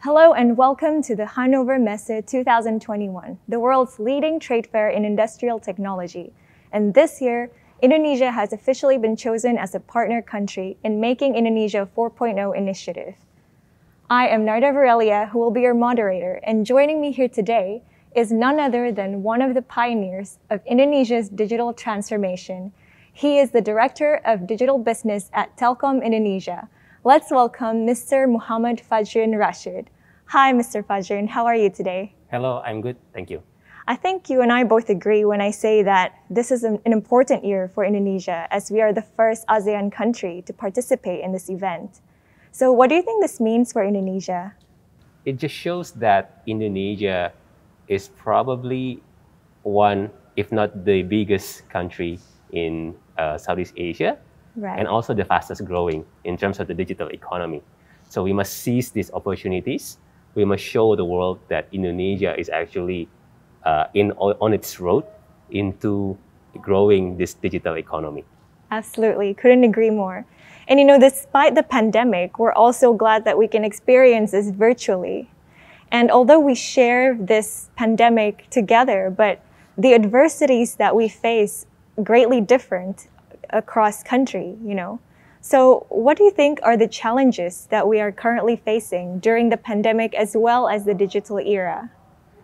Hello and welcome to the Hannover Messe 2021, the world's leading trade fair in industrial technology. And this year, Indonesia has officially been chosen as a partner country in Making Indonesia 4.0 initiative. I am Narda Varelia, who will be your moderator, and joining me here today is none other than one of the pioneers of Indonesia's digital transformation. He is the Director of Digital Business at Telkom Indonesia. Let's welcome Mr. Muhammad Fajrin Rashid. Hi, Mr. Fajrin. How are you today? Hello, I'm good. Thank you. I think you and I both agree when I say that this is an important year for Indonesia, as we are the first ASEAN country to participate in this event. So what do you think this means for Indonesia? It just shows that Indonesia is probably one, if not the biggest country in Southeast Asia, Right. and also the fastest growing in terms of the digital economy. So we must seize these opportunities. We must show the world that Indonesia is actually on its road into growing this digital economy. Absolutely. Couldn't agree more. And despite the pandemic, we're also glad that we can experience this virtually. And although we share this pandemic together, but the adversities that we face greatly different across country, So what do you think are the challenges that we are currently facing during the pandemic as well as the digital era?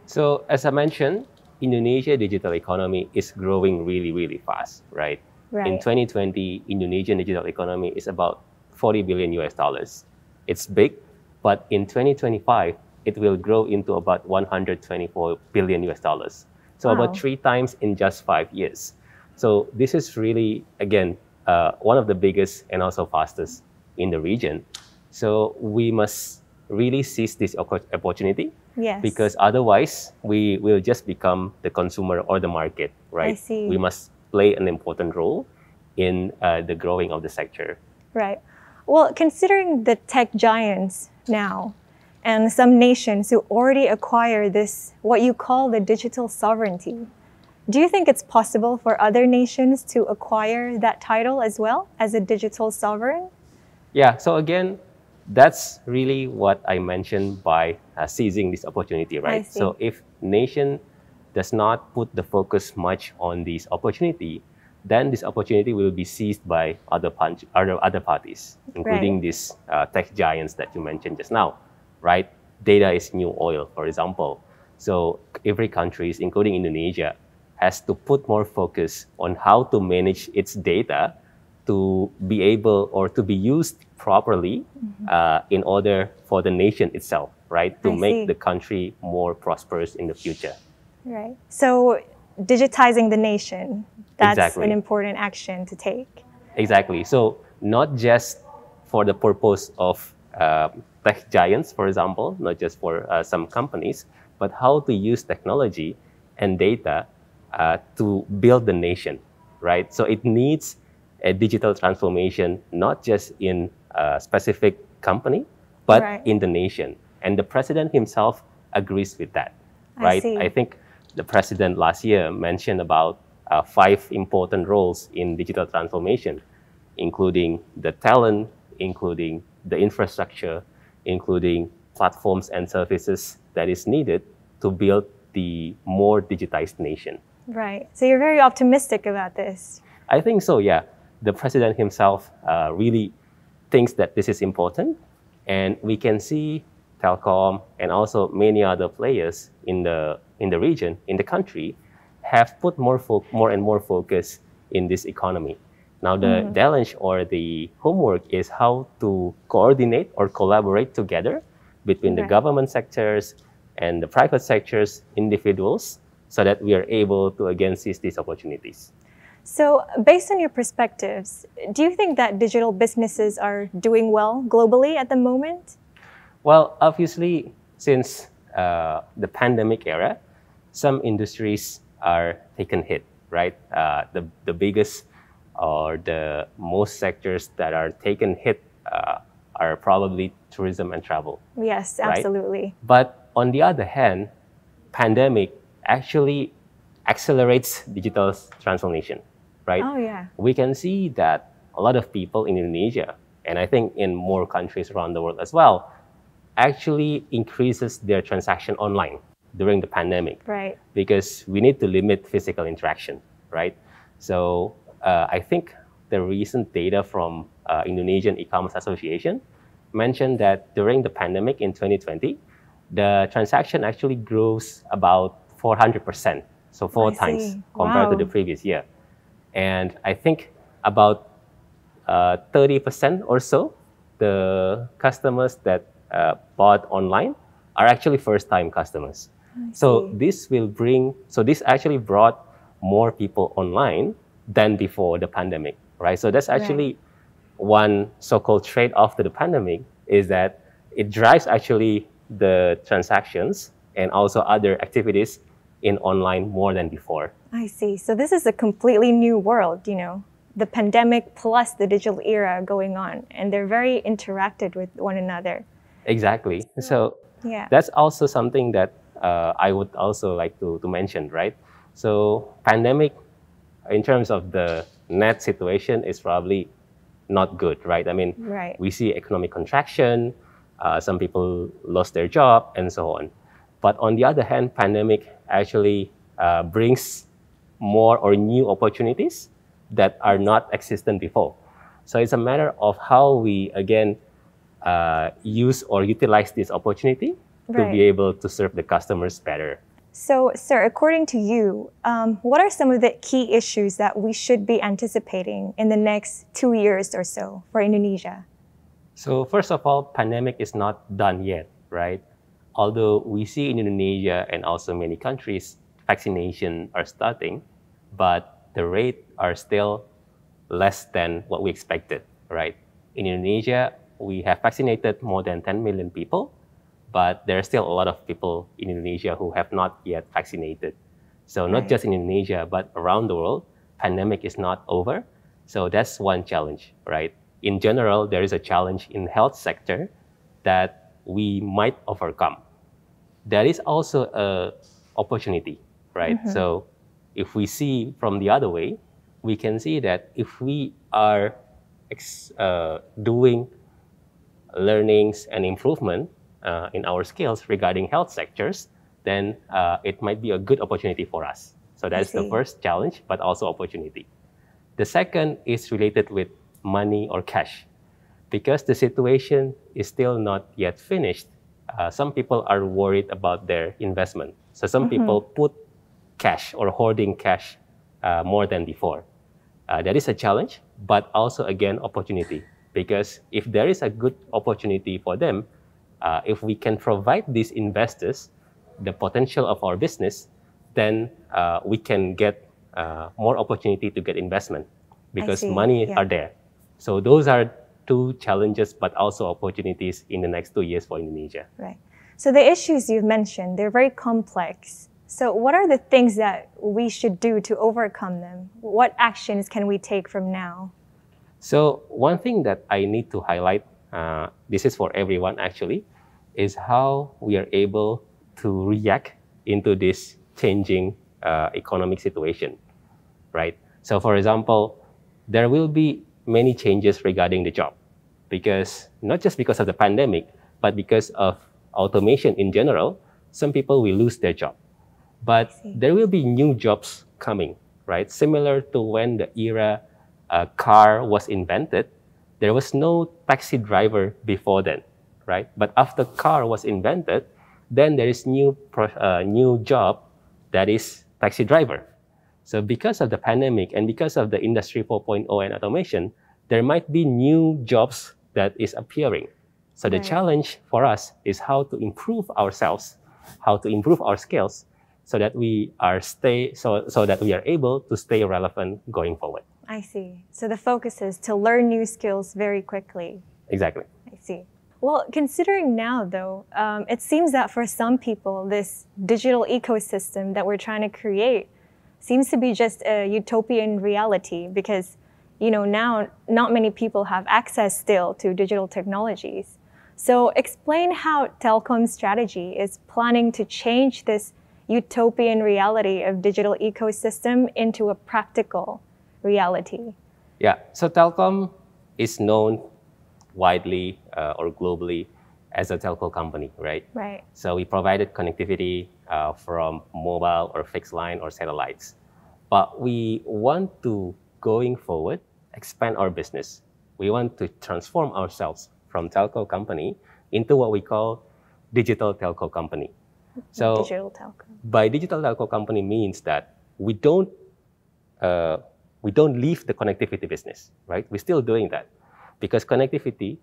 So as I mentioned, Indonesia digital economy is growing really, really fast, right? Right. In 2020, Indonesian digital economy is about 40 billion US dollars. It's big, but in 2025, it will grow into about 124 billion US dollars. So Wow. about 3 times in just 5 years. So this is really, again, one of the biggest and also fastest in the region. So we must really seize this opportunity. Yes. Because otherwise, we will just become the consumer or the market, right? I see. We must play an important role in the growing of the sector. Right. Well, considering the tech giants now and some nations who already acquire this, what you call the digital sovereignty, do you think it's possible for other nations to acquire that title as well as a digital sovereign? Yeah, so again, that's really what I mentioned by seizing this opportunity, right? see. So if nation does not put the focus much on this opportunity, then this opportunity will be seized by other parties, including these tech giants that you mentioned just now, right? Data is new oil, for example. So every country, including Indonesia, has to put more focus on how to manage its data to be able or to be used properly in order for the nation itself, right? To I make see. the country more prosperous in the future. Right. So digitizing the nation, that's Exactly. an important action to take. Exactly. So not just for the purpose of tech giants, for example, not just for some companies, but how to use technology and data to build the nation, right? So it needs a digital transformation, not just in a specific company, but Right. in the nation. And the president himself agrees with that, I right? see. I think the president last year mentioned about 5 important roles in digital transformation, including the talent, including the infrastructure, including platforms and services that is needed to build the more digitized nation. Right. So you're very optimistic about this. I think so, yeah. The president himself really thinks that this is important, and we can see Telkom and also many other players in the region, in the country, have put more and more focus in this economy. Now the challenge or the homework is how to coordinate or collaborate together between the Right. government sectors and the private sectors, individuals, so that we are able to again seize these opportunities. So based on your perspectives, do you think that digital businesses are doing well globally at the moment? Well, obviously, since the pandemic era, some industries are taken hit, right? The biggest or the most sectors that are taken hit are probably tourism and travel. Yes, Right. absolutely. But on the other hand, pandemic actually accelerates digital transformation, right? Oh, yeah. We can see that a lot of people in Indonesia, and I think in more countries around the world as well, actually increases their transaction online during the pandemic. Right. Because we need to limit physical interaction, right? So I think the recent data from Indonesian E-commerce Association mentioned that during the pandemic in 2020, the transaction actually grows about 400%, so four I times see. compared to the Wow. previous year. And I think about 30% or so, the customers that bought online are actually first-time customers. So see. this actually brought more people online than before the pandemic, right? So that's actually one so-called trade-off to the pandemic, is that it drives actually the transactions and also other activities in online more than before. I see. So this is a completely new world, the pandemic plus the digital era going on, and they're very interacted with one another. Exactly. So Yeah. that's also something that I would also like to mention, right? So pandemic, in terms of the net situation, is probably not good, right? I mean, Right. we see economic contraction, some people lost their job, and so on. But on the other hand, pandemic actually brings more or new opportunities that are not existent before. So it's a matter of how we, again, use or utilize this opportunity to be able to serve the customers better. So, sir, according to you, what are some of the key issues that we should be anticipating in the next 2 years or so for Indonesia? So first of all, pandemic is not done yet, right? Although we see in Indonesia and also many countries, vaccination are starting, but the rate are still less than what we expected, right? In Indonesia, we have vaccinated more than 10 million people, but there are still a lot of people in Indonesia who have not yet vaccinated. So not just in Indonesia, but around the world, pandemic is not over. So that's one challenge, right? In general, there is a challenge in health sector that we might overcome. There is also a opportunity, right? So if we see from the other way, we can see that if we are doing learnings and improvement in our skills regarding health sectors, then it might be a good opportunity for us. So that's the first challenge, but also opportunity. The second is related with money or cash. Because the situation is still not yet finished, some people are worried about their investment. So some people put cash or hoarding cash more than before. That is a challenge, but also, again, opportunity. Because if there is a good opportunity for them, if we can provide these investors the potential of our business, then we can get more opportunity to get investment because money are there. So those are two challenges, but also opportunities in the next 2 years for Indonesia. Right. So the issues you've mentioned, they're very complex. So what are the things that we should do to overcome them? What actions can we take from now? So one thing that I need to highlight, this is for everyone actually, is how we are able to react into this changing economic situation, right? So for example, there will be many changes regarding the job, because not just because of the pandemic, but because of automation in general, some people will lose their job. But there will be new jobs coming, right? Similar to when the era car was invented, there was no taxi driver before then, right? But after car was invented, then there is new job that is taxi driver. So because of the pandemic and because of the Industry 4.0 and automation, there might be new jobs that is appearing. So the challenge for us is how to improve ourselves, how to improve our skills, so that we are able to stay relevant going forward. I see. So the focus is to learn new skills very quickly. Exactly. I see. Well, considering now, though, it seems that for some people, this digital ecosystem that we're trying to create seems to be just a utopian reality because, now not many people have access still to digital technologies. So explain how Telkom's strategy is planning to change this utopian reality of digital ecosystem into a practical reality. Yeah, so Telkom is known widely or globally as a telco company, right? Right. So we provided connectivity from mobile or fixed line or satellites. But we want to, going forward, expand our business. We want to transform ourselves from telco company into what we call digital telco company. So Digital telco. by digital telco company means that we don't leave the connectivity business, right? We're still doing that because connectivity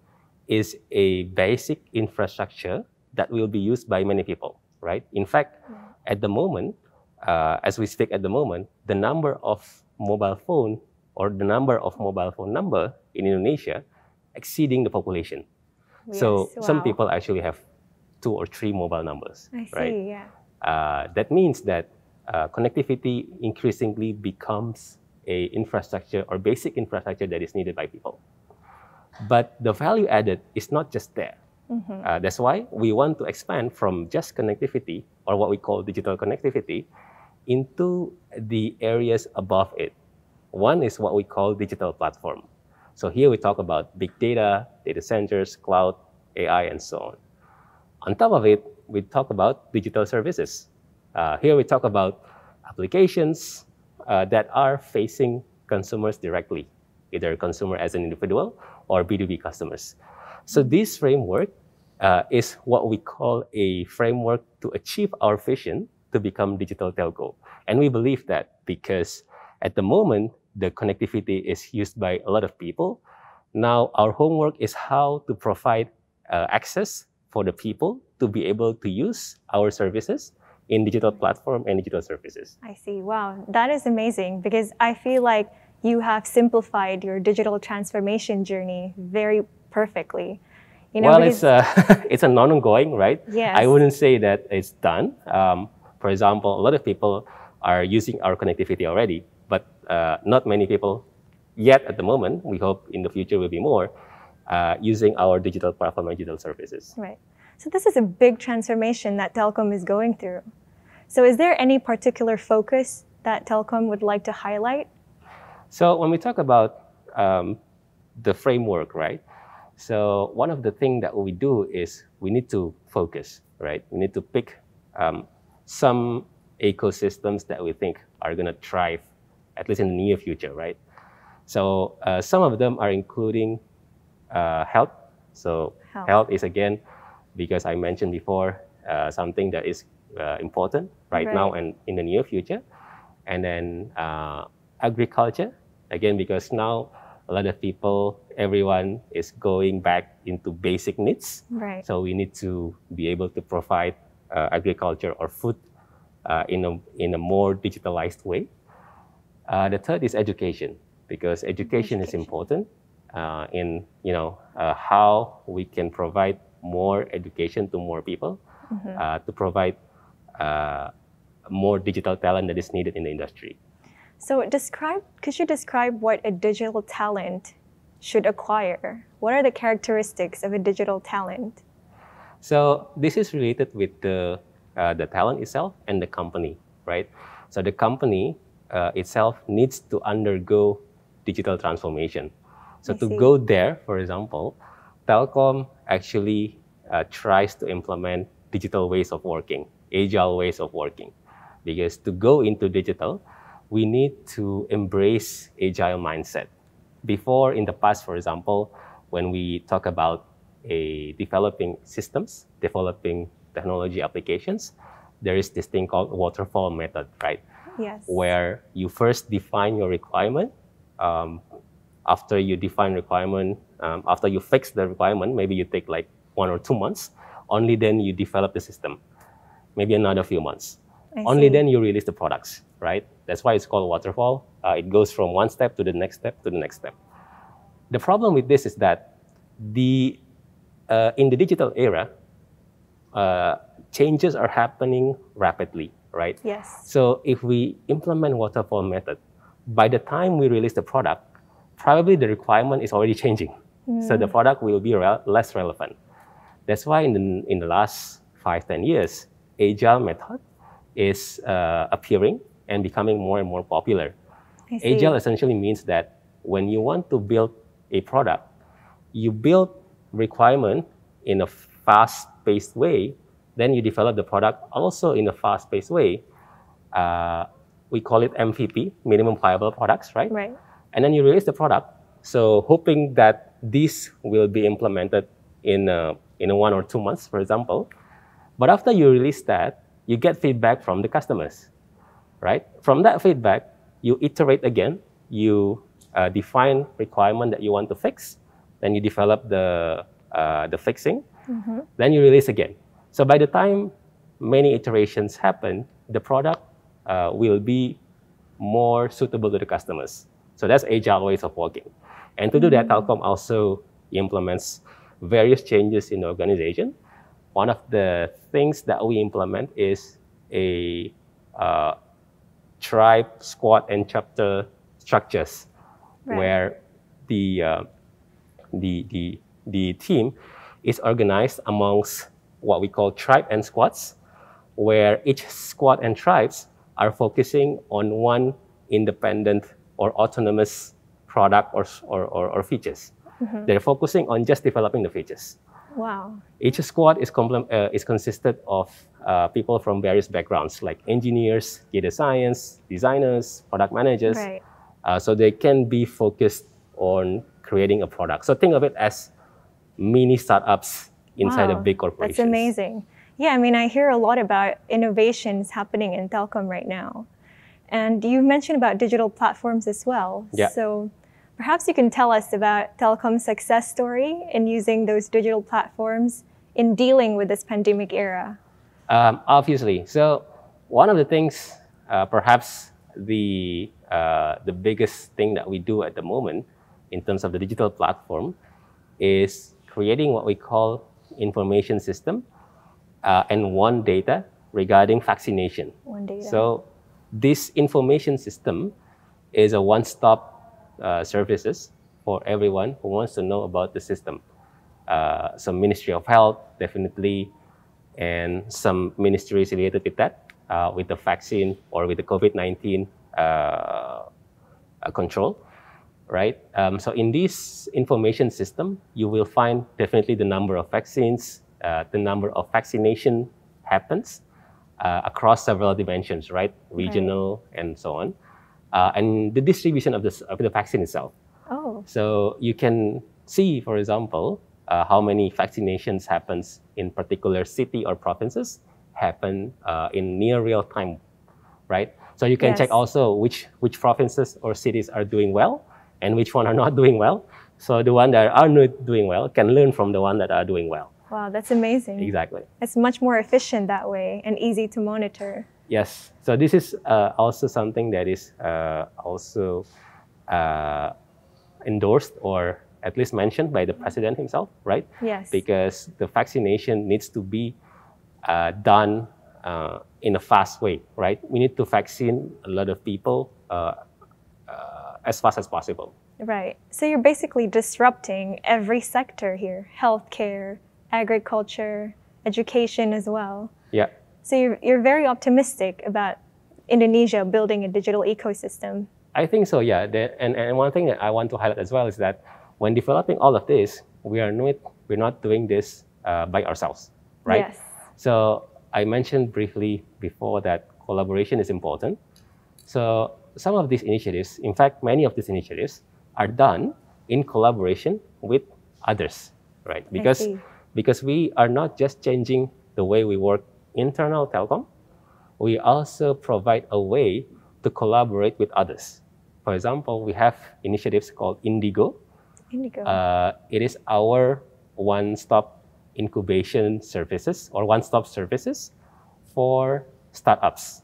is a basic infrastructure that will be used by many people, right? In fact, at the moment, as we speak at the moment, the number of mobile phone or the number of mobile phone number in Indonesia exceeding the population. So some people actually have 2 or 3 mobile numbers, I see, right? yeah. That means that connectivity increasingly becomes a infrastructure or basic infrastructure that is needed by people. But the value added is not just there. That's why we want to expand from just connectivity or what we call digital connectivity into the areas above it. One is what we call digital platform. So here we talk about big data, data centers, cloud, AI, and so on. On top of it, we talk about digital services. Here we talk about applications that are facing consumers directly, either consumer as an individual or B2B customers. So this framework is what we call a framework to achieve our vision to become digital telco. And we believe that because at the moment, the connectivity is used by a lot of people. Now our homework is how to provide access for the people to be able to use our services in digital platform and digital services. I see. Wow, that is amazing because I feel like you have simplified your digital transformation journey very perfectly. You know, well, it's an ongoing, right? Yes. I wouldn't say that it's done. For example, a lot of people are using our connectivity already, but not many people yet at the moment. We hope in the future will be more using our digital platform and digital services. Right. So this is a big transformation that Telkom is going through. So is there any particular focus that Telkom would like to highlight? So when we talk about the framework, right? So one of the things that we do is we need to focus, right? We need to pick some ecosystems that we think are going to thrive, at least in the near future, right? So some of them are including health. So health is, again, because I mentioned before, something that is important right now and in the near future. And then agriculture, again, because now a lot of people, everyone is going back into basic needs. Right. So we need to be able to provide agriculture or food in a more digitalized way. The third is education, because education is important in how we can provide more education to more people, to provide more digital talent that is needed in the industry. So could you describe what a digital talent should acquire? What are the characteristics of a digital talent? So this is related with the talent itself and the company, right? So the company itself needs to undergo digital transformation. So to go there, for example, Telkom actually tries to implement digital ways of working, agile ways of working. Because to go into digital, we need to embrace agile mindset. Before, in the past, for example, when we talk about developing systems, developing technology applications, there is this thing called waterfall method, right? Yes. Where you first define your requirement. After you define requirement, after you fix the requirement, maybe you take like 1 or 2 months. Only then you develop the system. Maybe another few months. Only then you release the products, right? That's why it's called waterfall. It goes from one step to the next step to the next step. The problem with this is that in the digital era, changes are happening rapidly, right? Yes. So if we implement waterfall method, by the time we release the product, probably the requirement is already changing. So the product will be less relevant. That's why in the last 5-10 years, agile method is appearing and becoming more and more popular. Agile essentially means that when you want to build a product, you build requirement in a fast-paced way, then you develop the product also in a fast-paced way. We call it MVP, minimum viable products, right? Right. And then you release the product, so hoping that this will be implemented in 1 or 2 months, for example. But after you release that, you get feedback from the customers, right? From that feedback, you iterate again, you define requirement that you want to fix, then you develop the fixing, then you release again. So by the time many iterations happen, the product will be more suitable to the customers. So that's agile ways of working. And to do that, Telkom also implements various changes in the organization. One of the things that we implement is a tribe, squad, and chapter structures, where the team is organized amongst what we call tribe and squads, where each squad and tribes are focusing on one independent or autonomous product or features. They're focusing on just developing the features. Wow. Each squad is consisted of people from various backgrounds, like engineers, data science, designers, product managers. Right. So they can be focused on creating a product. So think of it as mini startups inside of big corporations. That's amazing. Yeah, I mean, I hear a lot about innovations happening in Telkom right now. And you mentioned about digital platforms as well. Yeah. So perhaps you can tell us about Telkom's success story in using those digital platforms in dealing with this pandemic era. Obviously. So one of the things, perhaps the biggest thing that we do at the moment in terms of the digital platform is creating what we call information system and one data regarding vaccination. One data. So this information system is a one-stop services for everyone who wants to know about the system. So Ministry of Health, definitely, and some ministries related with that, with the vaccine or with the COVID-19 control, right? So in this information system, you will find definitely the number of vaccines, the number of vaccination happens across several dimensions, right? Regional and so on. And the distribution of the vaccine itself. Oh. So you can see, for example, how many vaccinations happens in particular city or provinces happen in near real time, right? So you can check also which provinces or cities are doing well and which one are not doing well. So the one that are not doing well can learn from the one that are doing well. Wow, that's amazing. Exactly. It's much more efficient that way and easy to monitor. Yes. So this is also something that is also endorsed or at least mentioned by the president himself, right? Yes. Because the vaccination needs to be done in a fast way, right? We need to vaccine a lot of people as fast as possible. Right. So you're basically disrupting every sector here: healthcare, agriculture, education as well. Yeah. So you're very optimistic about Indonesia building a digital ecosystem. I think so, yeah. And one thing that I want to highlight as well is that when developing all of this, we're not doing this by ourselves, right? Yes. So I mentioned briefly before that collaboration is important. So some of these initiatives, in fact, many of these initiatives are done in collaboration with others, right? Because we are not just changing the way we work internal Telkom, we also provide a way to collaborate with others. For example, we have initiatives called Indigo. Indigo. It is our one-stop incubation services or one-stop services for startups.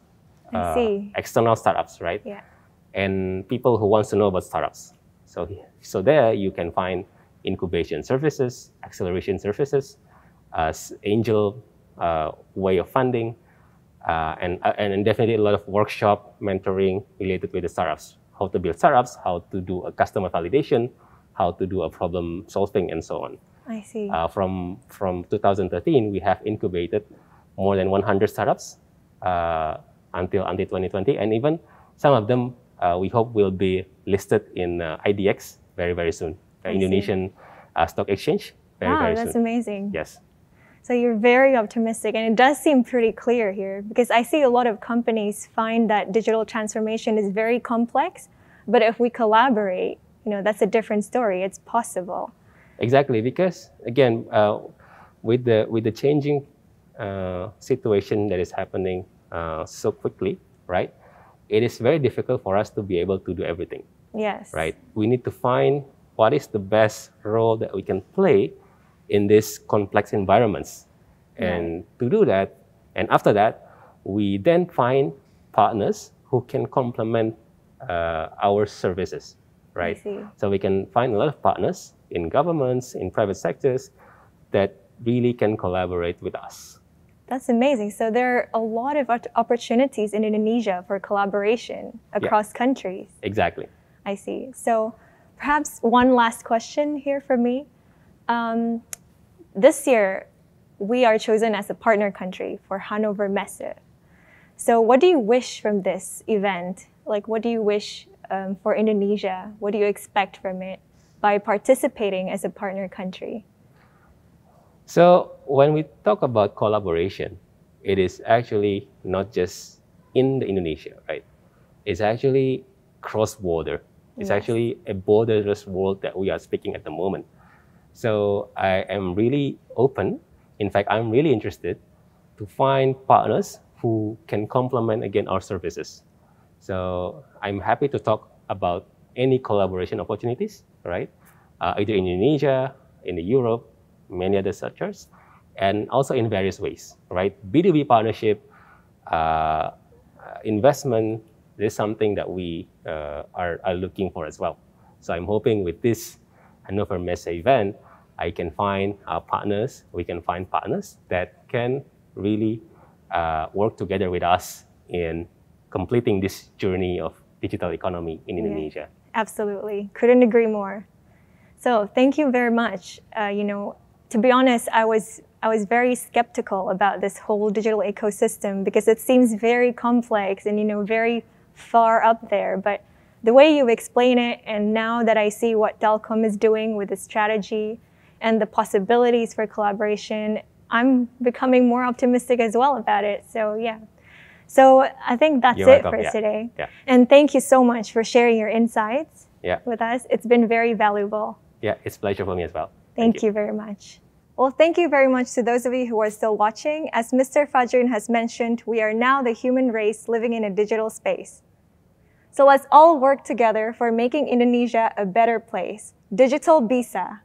I see. External startups, right? Yeah. And people who want to know about startups. So there you can find incubation services, acceleration services, angel way of funding, and definitely a lot of workshop mentoring related with the startups. How to build startups, how to do a customer validation, how to do a problem solving, and so on. I see. From 2013, we have incubated more than 100 startups until 2020, and even some of them we hope will be listed in IDX very, very soon, the Indonesian Stock Exchange, very soon. That's amazing. Yes. So you're very optimistic, and it does seem pretty clear here, because I see a lot of companies find that digital transformation is very complex, but if we collaborate, that's a different story. It's possible. Exactly, because again, with the changing situation that is happening so quickly, right? It is very difficult for us to be able to do everything. Yes. Right. We need to find what is the best role that we can play in these complex environments. And to do that, and after that, we then find partners who can complement our services, right? I see. So we can find a lot of partners in governments, in private sectors that really can collaborate with us. That's amazing. So there are a lot of opportunities in Indonesia for collaboration across countries. Exactly. I see. So perhaps one last question here for me. This year, we are chosen as a partner country for Hannover Messe. So what do you wish from this event? Like, what do you wish for Indonesia? What do you expect from it by participating as a partner country? So when we talk about collaboration, it is actually not just in Indonesia, right? It's actually cross-border. It's actually a borderless world that we are speaking at the moment. So I am really open. In fact, I'm really interested to find partners who can complement, again, our services. So I'm happy to talk about any collaboration opportunities, right? Either in Indonesia, in Europe, many other sectors, and also in various ways, right? B2B partnership, investment, this is something that we are looking for as well. So I'm hoping with this Hannover Messe event, I can find partners, we can find partners that can really work together with us in completing this journey of digital economy in Indonesia. Absolutely. Couldn't agree more. So thank you very much. To be honest, I was very skeptical about this whole digital ecosystem because it seems very complex and very far up there. But the way you explain it, and now that I see what Telkom is doing with the strategy and the possibilities for collaboration, I'm becoming more optimistic as well about it. So yeah. So I think that's it for today. Yeah. And thank you so much for sharing your insights with us. It's been very valuable. Yeah, it's a pleasure for me as well. Thank you very much. Well, thank you very much to those of you who are still watching. As Mr. Fajrin has mentioned, we are now the human race living in a digital space. So let's all work together for making Indonesia a better place. Digital Bisa.